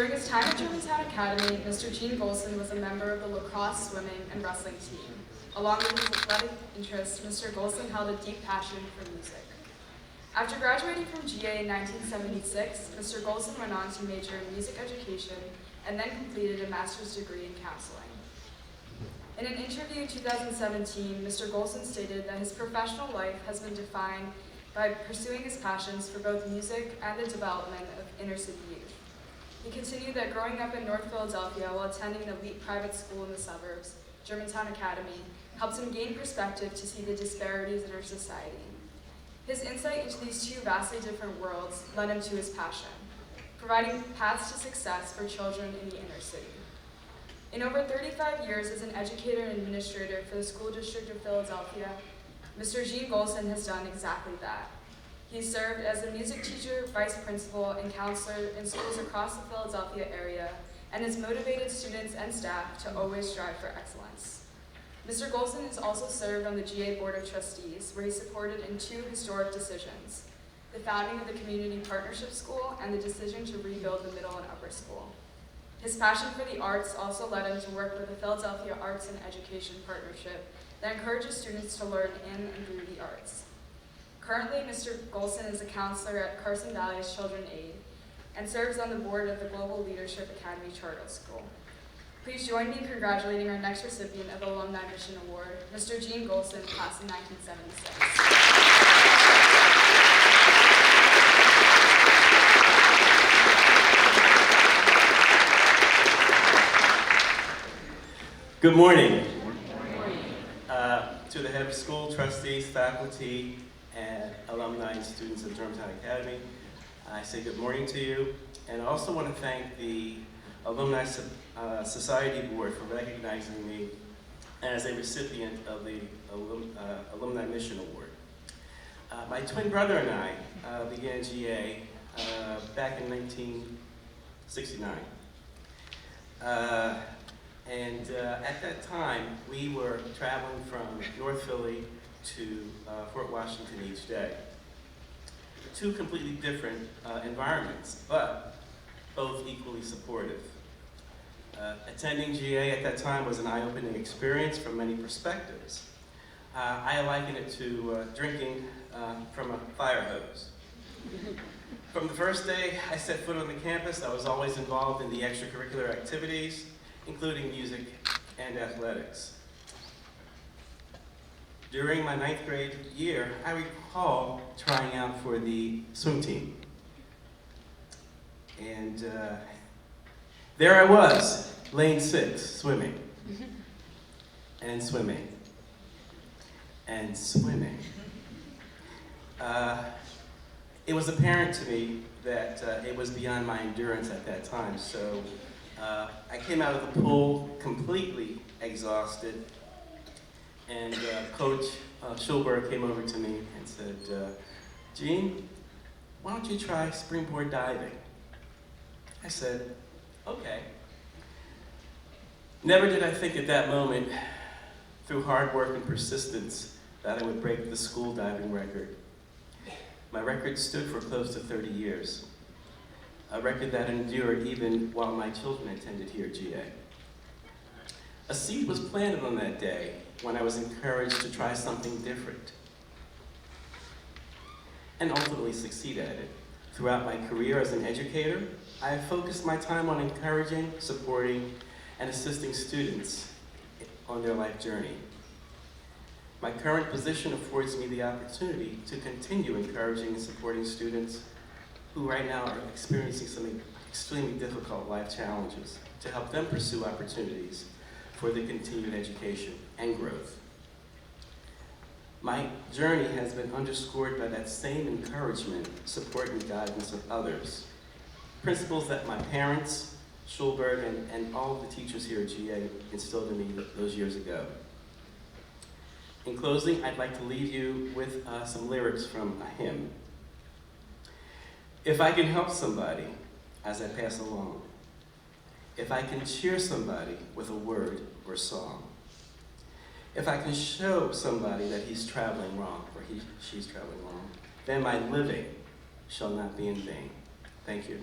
During his time at Germantown Academy, Mr. Eugene Golson was a member of the lacrosse, swimming, and wrestling team. Along with his athletic interests, Mr. Golson held a deep passion for music. After graduating from GA in 1976, Mr. Golson went on to major in music education and then completed a master's degree in counseling. In an interview in 2017, Mr. Golson stated that his professional life has been defined by pursuing his passions for both music and the development of inner-city youth. He continued that growing up in North Philadelphia while attending an elite private school in the suburbs, Germantown Academy, helped him gain perspective to see the disparities in our society. His insight into these two vastly different worlds led him to his passion, providing paths to success for children in the inner city. In over 35 years as an educator and administrator for the School District of Philadelphia, Mr. Eugene Golson has done exactly that. He served as a music teacher, vice principal, and counselor in schools across the Philadelphia area and has motivated students and staff to always strive for excellence. Mr. Golson has also served on the GA Board of Trustees, where he supported in two historic decisions: the founding of the Community Partnership School and the decision to rebuild the middle and upper school. His passion for the arts also led him to work with the Philadelphia Arts and Education Partnership that encourages students to learn in and through the arts. Currently, Mr. Golson is a counselor at Carson Valley's Children's Aid and serves on the board of the Global Leadership Academy Charter School. Please join me in congratulating our next recipient of the Alumni Mission Award, Mr. Eugene Golson, class of 1976. Good morning. To the head of school, trustees, faculty, and alumni and students of Germantown Academy, I say good morning to you. And I also want to thank the Alumni Society Board for recognizing me as a recipient of the Alumni Mission Award. My twin brother and I began GA back in 1969. At that time, we were traveling from North Philly to Fort Washington each day. Two completely different environments, but both equally supportive. Attending GA at that time was an eye-opening experience from many perspectives. I liken it to drinking from a fire hose. From the first day I set foot on the campus, I was always involved in the extracurricular activities, including music and athletics. During my 9th grade year, I recall trying out for the swim team. And there I was, lane 6, swimming. And swimming. And swimming. It was apparent to me that it was beyond my endurance at that time, so I came out of the pool completely exhausted, and Coach Schulberg came over to me and said, Gene, why don't you try springboard diving? I said, okay. Never did I think at that moment, through hard work and persistence, that I would break the school diving record. My record stood for close to 30 years. A record that endured even while my children attended here at GA. A seed was planted on that day when I was encouraged to try something different and ultimately succeed at it. Throughout my career as an educator, I have focused my time on encouraging, supporting, and assisting students on their life journey. My current position affords me the opportunity to continue encouraging and supporting students who right now are experiencing some extremely difficult life challenges to help them pursue opportunities for their continued education and growth. My journey has been underscored by that same encouragement, support, and guidance of others. Principles that my parents, Schulberg, and all of the teachers here at GA instilled in me those years ago. In closing, I'd like to leave you with some lyrics from a hymn. If I can help somebody as I pass along, if I can cheer somebody with a word or song, if I can show somebody that he's traveling wrong, or she's traveling wrong, then my living shall not be in vain. Thank you.